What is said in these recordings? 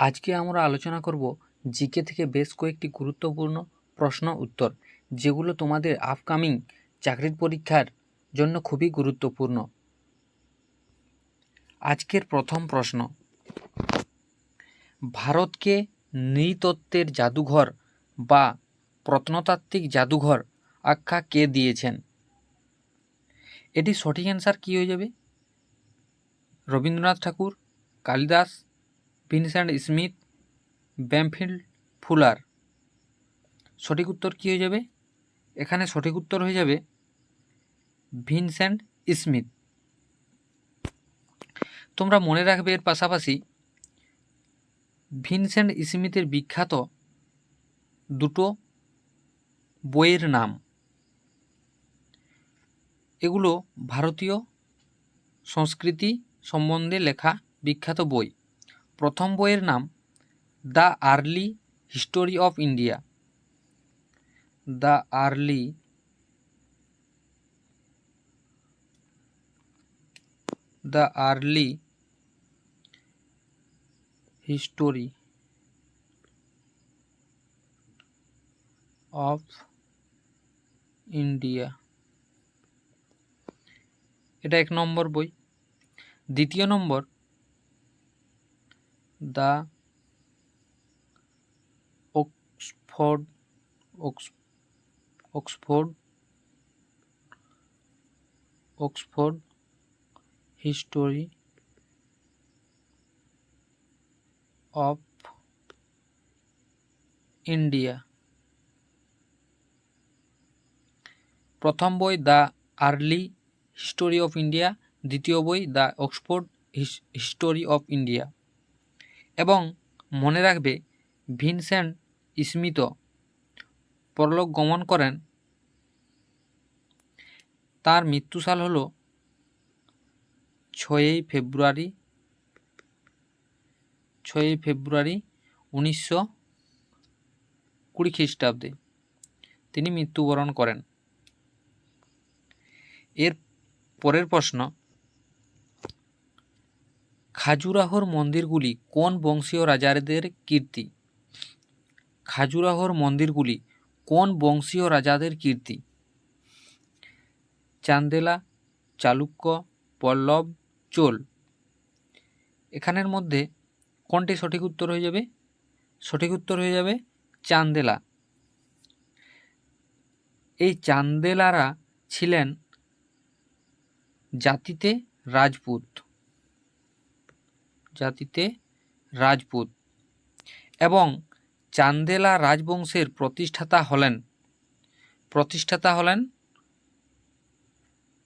আজকে আমরা আলোচনা করব জিকে থেকে বেশ কয়েকটি গুরুত্বপূর্ণ প্রশ্ন উত্তর, যেগুলো তোমাদের আপকামিং চাকরির পরীক্ষার জন্য খুবই গুরুত্বপূর্ণ। আজকের প্রথম প্রশ্ন, ভারতকে নৃতত্ত্বের জাদুঘর বা প্রত্নতাত্ত্বিক জাদুঘর আখ্যা কে দিয়েছেন? এটি সঠিক অ্যান্সার কী হয়ে যাবে? Rabindranath Tagore, Kalidas, Vincent Smith, Bampfylde Fuller. সঠিক উত্তর কী হয়ে যাবে? এখানে সঠিক উত্তর হয়ে যাবে ভিনসেন্ট স্মিথ। তোমরা মনে রাখবে এর পাশাপাশি ভিনসেন্ট স্মিথের বিখ্যাত দুটো বইয়ের নাম। এগুলো ভারতীয় সংস্কৃতি সম্বন্ধে লেখা বিখ্যাত বই। প্রথম বইয়ের নাম the early history of India, the early history of India, এটা এক নম্বর বই। দ্বিতীয় নম্বর the Oxford history of India. প্রথম বই the early history of India, দ্বিতীয় বই the Oxford history of India. এবং মনে রাখবে ভিনসেন্ট স্মিথ পরলোক গমন করেন, তার মৃত্যুসাল হল 6ই ফেব্রুয়ারি 1920 খ্রিস্টাব্দে তিনি মৃত্যুবরণ করেন। এর পরের প্রশ্ন, খাজুরাহোর মন্দিরগুলি কোন বংশীয় রাজাদের কীর্তি? খাজুরাহোর মন্দিরগুলি কোন বংশীয় রাজাদের কীর্তি? চান্দেলা, চালুক্য, পল্লব, চোল। এখানের মধ্যে কোনটি সঠিক উত্তর হয়ে যাবে? সঠিক উত্তর হয়ে যাবে চান্দেলা। এই চান্দেলারা ছিলেন জাতিতে রাজপুত এবং চান্দেলা রাজবংশের প্রতিষ্ঠাতা হলেন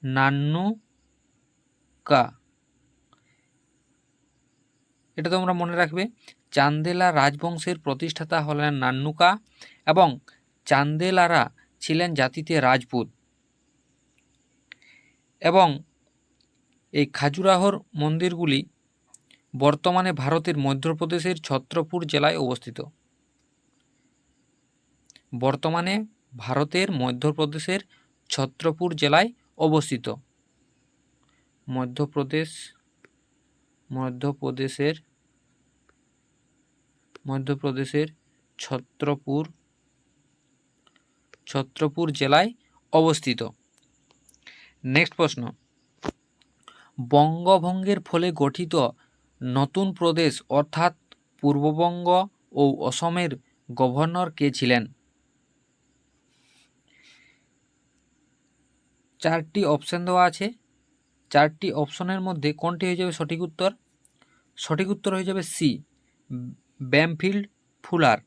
নান্নুকা। এটা তোমরা মনে রাখবে, চান্দেলা রাজবংশের প্রতিষ্ঠাতা হলেন নান্নুকা এবং চান্দেলারা ছিলেন জাতিতে রাজপুত। এবং এই খাজুরাহোর মন্দিরগুলি বর্তমানে ভারতের মধ্যপ্রদেশের ছত্রপুর জেলায় অবস্থিত। মধ্যপ্রদেশের ছত্রপুর জেলায় অবস্থিত। নেক্সট প্রশ্ন, বঙ্গভঙ্গের ফলে গঠিত নতুন প্রদেশ অর্থাৎ পূর্ববঙ্গ ও অসমের গভর্নর কে ছিলেন? 4টি অপশন দেওয়া আছে। 4টি অপশনের মধ্যে কোনটি হয়ে যাবে সঠিক উত্তর? সঠিক উত্তর হয়ে যাবে সি, ব্যামফিল্ড ফুলার।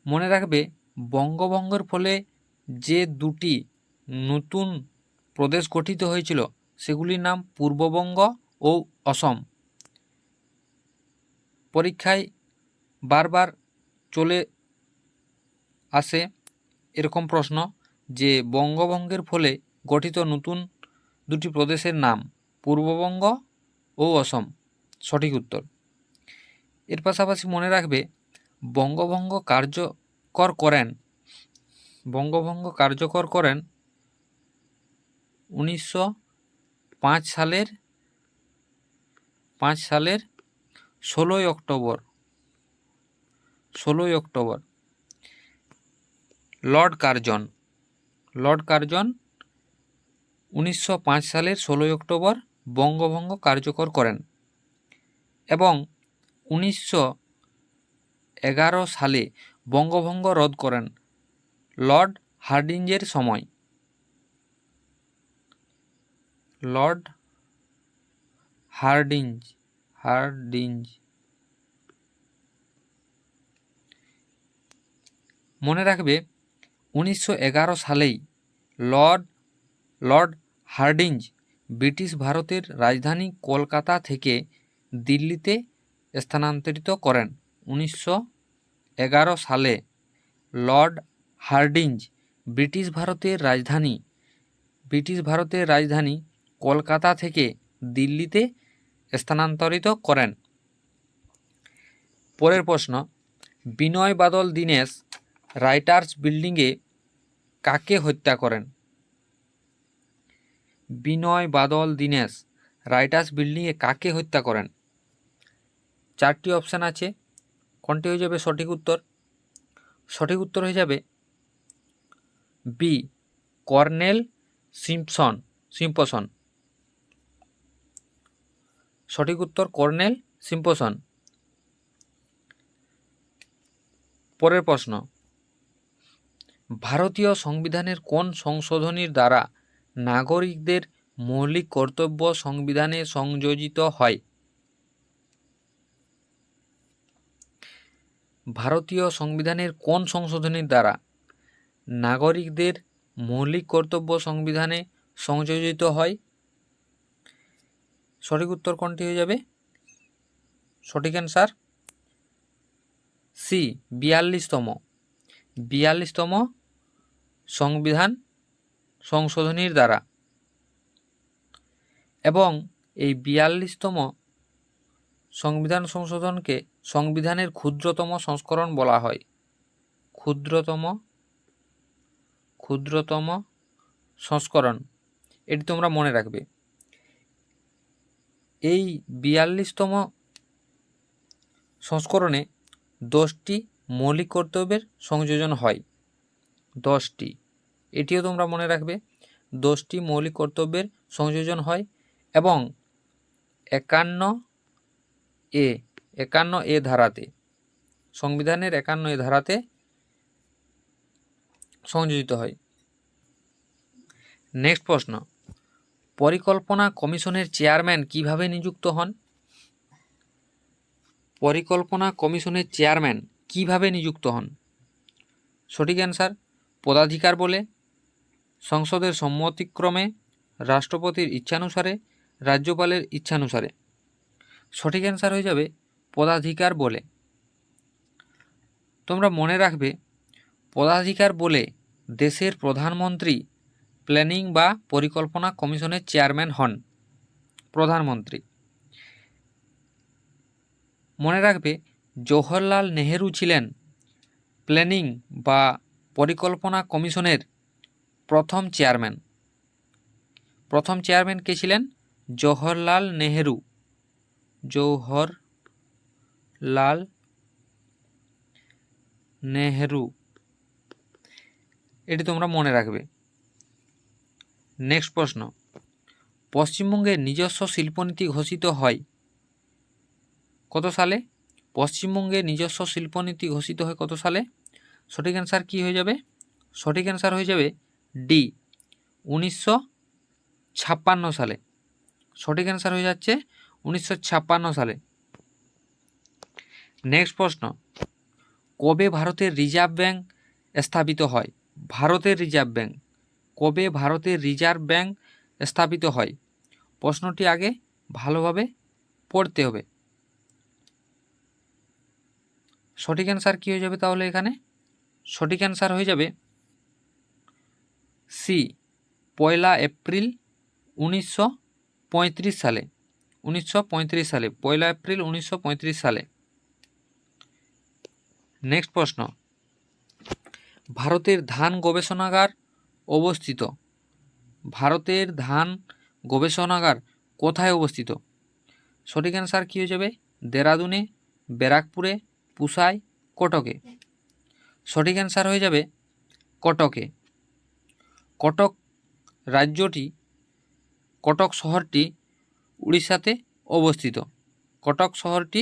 মনে রাখবে, বঙ্গভঙ্গের ফলে যে দুটি নতুন প্রদেশ গঠিত হয়েছিল সেগুলির নাম পূর্ববঙ্গ ও অসম। পরীক্ষায় বারবার চলে আসে এরকম প্রশ্ন যে বঙ্গভঙ্গের ফলে গঠিত নতুন দুটি প্রদেশের নাম পূর্ববঙ্গ ও অসম। সঠিক উত্তর। এর পাশাপাশি মনে রাখবে, বঙ্গভঙ্গ কার্যকর করেন 1905 সালের সালের 16ই অক্টোবর লর্ড কার্জন 1905 সালের 16ই অক্টোবর বঙ্গভঙ্গ কার্যকর করেন এবং 1911 সালে বঙ্গভঙ্গ রদ করেন লর্ড হার্ডিঞ্জের সময়। লর্ড হার্ডিঞ্জ মনে রাখবে 1911 সালেই লর্ড হার্ডিঞ্জ ব্রিটিশ ভারতের রাজধানী কলকাতা থেকে দিল্লিতে স্থানান্তরিত করেন। 1911 সালে লর্ড হার্ডিঞ্জ ব্রিটিশ ভারতের রাজধানী কলকাতা থেকে দিল্লিতে স্থানান্তরিত করেন। পরের প্রশ্ন, বিনয় বাদল দীনেশ রাইটার্স বিল্ডিংয়ে কাকে হত্যা করেন? বিনয় বাদল দীনেশ রাইটার্স বিল্ডিংয়ে কাকে হত্যা করেন? 4টি অপশান আছে, কোনটি হয়ে যাবে সঠিক উত্তর? সঠিক উত্তর হয়ে যাবে বি, কর্নেল সিম্পসন। সঠিক উত্তর কর্নেল সিম্পসন। পরের প্রশ্ন, ভারতীয় সংবিধানের কোন সংশোধনীর দ্বারা নাগরিকদের মৌলিক কর্তব্য সংবিধানে সংযোজিত হয়? ভারতীয় সংবিধানের কোন সংশোধনীর দ্বারা নাগরিকদের মৌলিক কর্তব্য সংবিধানে সংযোজিত হয়? সঠিক উত্তর কোনটি হয়ে যাবে? সঠিক অ্যান্সার সি, 42তম সংবিধান সংশোধনীর দ্বারা। এবং এই 42তম সংবিধান সংশোধনকে সংবিধানের ক্ষুদ্রতম সংস্করণ বলা হয়। ক্ষুদ্রতম সংস্করণ, এটি তোমরা মনে রাখবে। এই 42তম সংস্করণে 10টি মৌলিক কর্তব্যের সংযোজন হয়। 10টি, এটিও তোমরা মনে রাখবে। 10টি মৌলিক কর্তব্যের সংযোজন হয় এবং 51A ধারাতে, সংবিধানের 51A ধারাতে সংযোজিত হয়। নেক্সট প্রশ্ন, পরিকল্পনা কমিশনের চেয়ারম্যান কিভাবে নিযুক্ত হন? পরিকল্পনা কমিশনের চেয়ারম্যান কিভাবে নিযুক্ত হন? সঠিক অ্যান্সার পদাধিকার বলে, সংসদের সম্মতিক্রমে, রাষ্ট্রপতির ইচ্ছানুসারে, রাজ্যপালের ইচ্ছানুসারে। সঠিক অ্যান্সার হয়ে যাবে পদাধিকার বলে। তোমরা মনে রাখবে পদাধিকার বলে দেশের প্রধানমন্ত্রী প্ল্যানিং বা পরিকল্পনা কমিশনের চেয়ারম্যান হন। প্রধানমন্ত্রী। মনে রাখবে জওহরলাল নেহেরু ছিলেন প্ল্যানিং বা পরিকল্পনা কমিশনের প্রথম চেয়ারম্যান। প্রথম চেয়ারম্যান কে ছিলেন? জওহরলাল নেহেরু। জওহরলাল নেহেরু, এটি তোমরা মনে রাখবে। নেক্সট প্রশ্ন, পশ্চিমবঙ্গের নিজস্ব শিল্পনীতি ঘোষিত হয় কত সালে? পশ্চিমবঙ্গের নিজস্ব শিল্পনীতি ঘোষিত হয় কত সালে? সঠিক অ্যান্সার কি হয়ে যাবে? সঠিক অ্যান্সার হয়ে যাবে ডি, 1956 সালে। সঠিক অ্যান্সার হয়ে যাচ্ছে 1956 সালে। নেক্সট প্রশ্ন, কবে ভারতের রিজার্ভ ব্যাংক স্থাপিত হয়? ভারতের রিজার্ভ ব্যাংক, কবে ভারতের রিজার্ভ ব্যাংক স্থাপিত হয়? প্রশ্নটি আগে ভালোভাবে পড়তে হবে। সঠিক অ্যান্সার কী হয়ে যাবে তাহলে এখানে? সঠিক অ্যান্সার হয়ে যাবে সি, 1 এপ্রিল 1935 সালে। 1935 সালে, 1 এপ্রিল 1935 সালে। নেক্সট প্রশ্ন, ভারতের ধান গবেষণাগার অবস্থিত। ভারতের ধান গবেষণাগার কোথায় অবস্থিত? সঠিক অ্যান্সার কী হয়ে যাবে? দেরাদুনে, ব্যারাকপুরে, পুসায়, কটকে। সঠিক অ্যান্সার হয়ে যাবে কটকে। কটক রাজ্যটি, কটক শহরটি উড়িষ্যাতে অবস্থিত। কটক শহরটি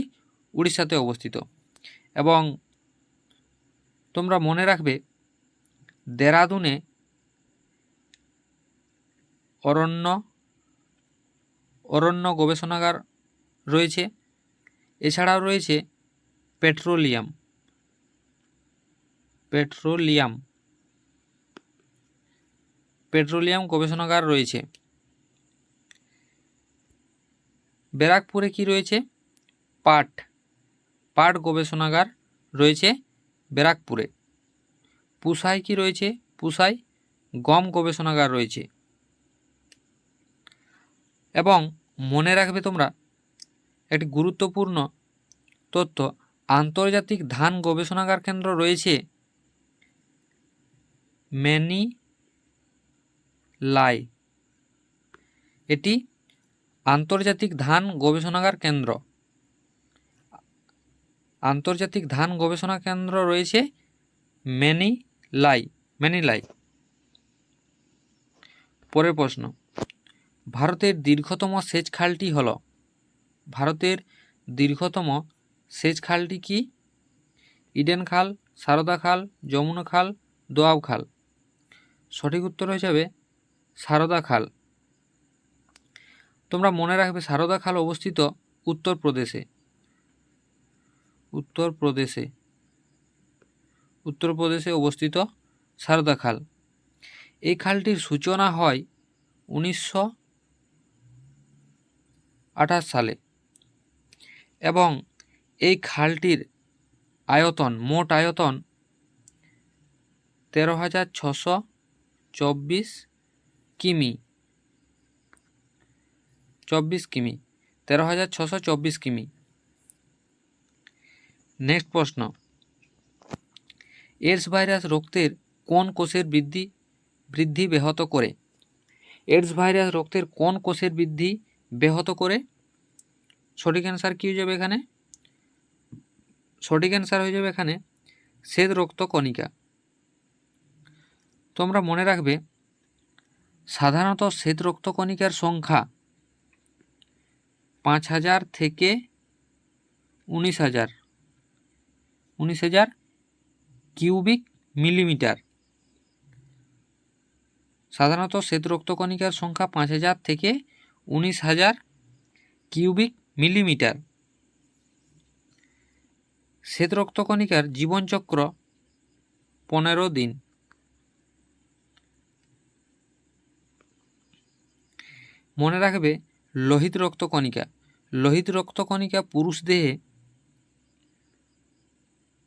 উড়িষ্যাতে অবস্থিত। এবং তোমরা মনে রাখবে দেরাদুনে অরণ্য গবেষণাগার রয়েছে। এছাড়াও রয়েছে পেট্রোলিয়াম গবেষণাগার রয়েছে। ব্যারাকপুরে কি রয়েছে? পাট গবেষণাগার রয়েছে ব্যারাকপুরে। পুসায় কি রয়েছে? পুসায় গম গবেষণাগার রয়েছে। এবং মনে রাখবে তোমরা একটি গুরুত্বপূর্ণ তথ্য, আন্তর্জাতিক ধান গবেষণাগার কেন্দ্র রয়েছে ম্যানিলাই। এটি আন্তর্জাতিক ধান গবেষণাগার কেন্দ্র। আন্তর্জাতিক ধান গবেষণা কেন্দ্র রয়েছে ম্যানিলাই। পরের প্রশ্ন, ভারতের দীর্ঘতম সেচ খালটি হল? ভারতের দীর্ঘতম সেচ খালটি কি? ইডেন খাল, সারদা খাল, যমুনা খাল, দোয়াব খাল। সঠিক উত্তর হয়ে যাবে সারদা খাল। তোমরা মনে রাখবে সারদা খাল অবস্থিত উত্তরপ্রদেশে অবস্থিত সারদা খাল। এই খালটির সূচনা হয় 1928 সালে এবং এই খালটির মোট আয়তন 13,624 কিমি। 13,624 কিমি। নেক্সট প্রশ্ন, এইডস ভাইরাস রক্তের কোন কোষের বৃদ্ধি ব্যাহত করে? এইডস ভাইরাস রক্তের কোন কোষের বৃদ্ধি ব্যাহত করে? সঠিক অ্যান্সার কী হয়ে যাবে এখানে? সঠিক অ্যান্সার হয়ে যাবে এখানে শ্বেত রক্তকণিকা। তোমরা মনে রাখবে সাধারণত শ্বেত রক্তকণিকার সংখ্যা 5,000 থেকে 19,000 কিউবিক মিলিমিটার। সাধারণত শ্বেত রক্তকণিকার সংখ্যা 5,000 থেকে 19,000 কিউবিক মিলিমিটার। শ্বেত রক্তকণিকার জীবনচক্র 15 দিন। মনে রাখবে লোহিত রক্তকণিকা পুরুষ দেহে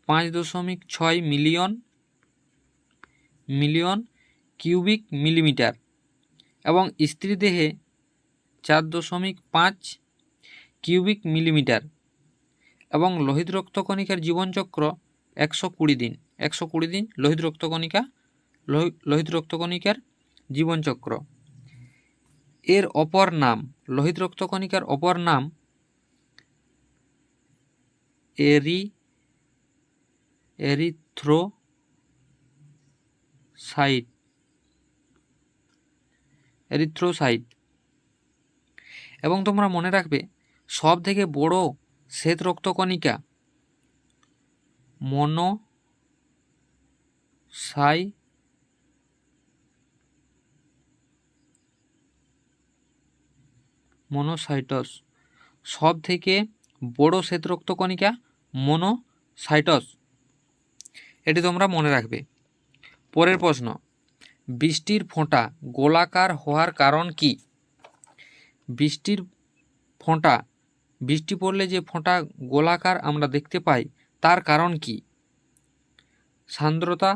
5.6 মিলিয়ন কিউবিক মিলিমিটার এবং স্ত্রী দেহে 4.5 কিউবিক মিলিমিটার। এবং লোহিত রক্তকণিকার জীবনচক্র 120 দিন। 120 দিন লোহিত রক্তকণিকার জীবনচক্র। এর অপর নাম, লোহিত রক্তকণিকার অপর নাম এরিথ্রোসাইট। এবং তোমরা মনে রাখবে সব থেকে বড় শ্বেত রক্তকণিকা মনোসাইটস। সব থেকে বড় শ্বেত রক্তকণিকা মনোসাইটস। এটি তোমরা মনে রাখবে। পরের প্রশ্ন, বৃষ্টির ফোঁটা গোলাকার হওয়ার কারণ কি? বৃষ্টি পড়লে যে ফোঁটা গোলাকার আমরা দেখতে পাই তার কারণ কি? সান্দ্রতা,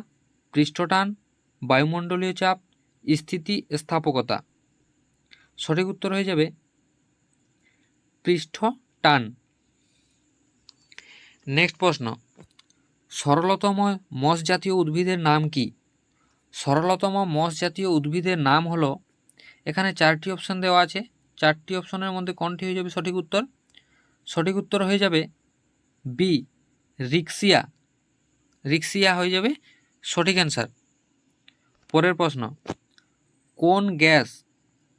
পৃষ্ঠটান, বায়ুমণ্ডলীয় চাপ, স্থিতিস্থাপকতা। সঠিক উত্তর হয়ে যাবে পৃষ্ঠটান। নেক্সট প্রশ্ন, সরলতম মস জাতীয় উদ্ভিদের নাম কি? সরলতম মস জাতীয় উদ্ভিদের নাম হলো, এখানে 4টি অপশন দেওয়া আছে। 4টি অপশনের মধ্যে কোনটি হয়ে যাবে সঠিক উত্তর? সঠিক উত্তর হয়ে যাবে বি, রিক্সিয়া। রিক্সিয়া হয়ে যাবে সঠিক অ্যান্সার। পরের প্রশ্ন, কোন গ্যাস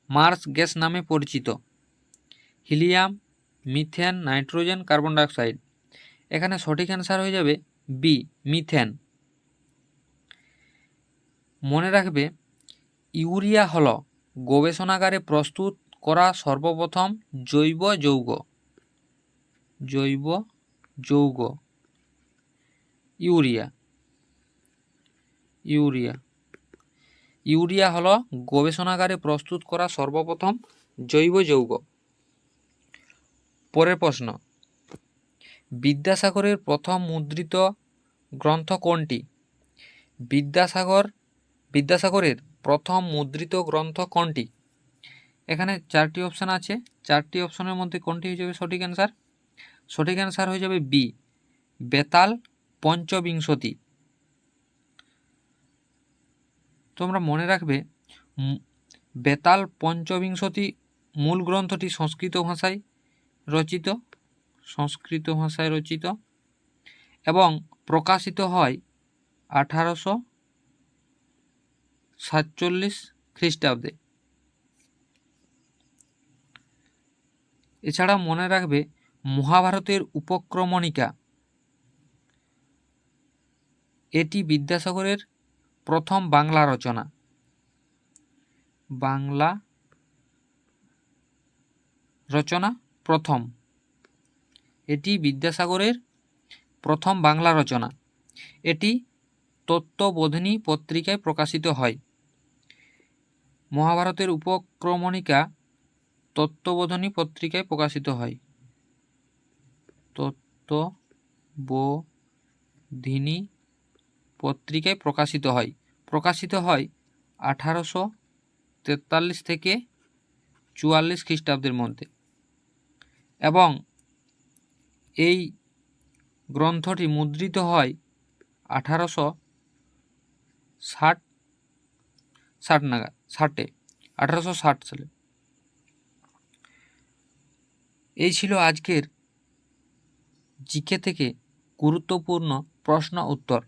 মার্স গ্যাস নামে পরিচিত? Helium, methane, nitrogen, carbon dioxide. এখানে সঠিক অ্যান্সার হয়ে যাবে বি, মিথেন। মনে রাখবে, ইউরিয়া হল গবেষণাগারে প্রস্তুত করা সর্বপ্রথম জৈব যৌগ। জৈব যৌগ ইউরিয়া। ইউরিয়া ইউরিয়া হল গবেষণাগারে প্রস্তুত করা সর্বপ্রথম জৈব যৌগ। পরের প্রশ্ন, বিদ্যাসাগরের প্রথম মুদ্রিত গ্রন্থ কোনটি? বিদ্যাসাগরের প্রথম মুদ্রিত গ্রন্থ কোনটি? এখানে 4টি অপশান আছে। 4টি অপশনের মধ্যে কোনটি হয়ে যাবে সঠিক অ্যান্সার? সঠিক অ্যান্সার হয়ে যাবে বি, বেতাল পঞ্চবিংশতি। তোমরা মনে রাখবে, বেতাল পঞ্চবিংশতি মূল গ্রন্থটি সংস্কৃত ভাষায় রচিত এবং প্রকাশিত হয় 1847 খ্রিস্টাব্দে। এছাড়া মনে রাখবে, মহাভারতের উপক্রমণিকা এটি বিদ্যাসাগরের প্রথম বাংলা রচনা। এটি বিদ্যাসাগরের প্রথম বাংলা রচনা। এটি তত্ত্ববোধিনী পত্রিকায় প্রকাশিত হয়। মহাভারতের উপক্রমণিকা তত্ত্ববোধিনী পত্রিকায় প্রকাশিত হয়। তত্ত্ববোধিনী পত্রিকায় প্রকাশিত হয় 1843 থেকে 44 খ্রিস্টাব্দের মধ্যে। এবং এই গ্রন্থটি মুদ্রিত হয় 1860 সালে। এই ছিল আজকের জিকে থেকে গুরুত্বপূর্ণ প্রশ্ন উত্তর।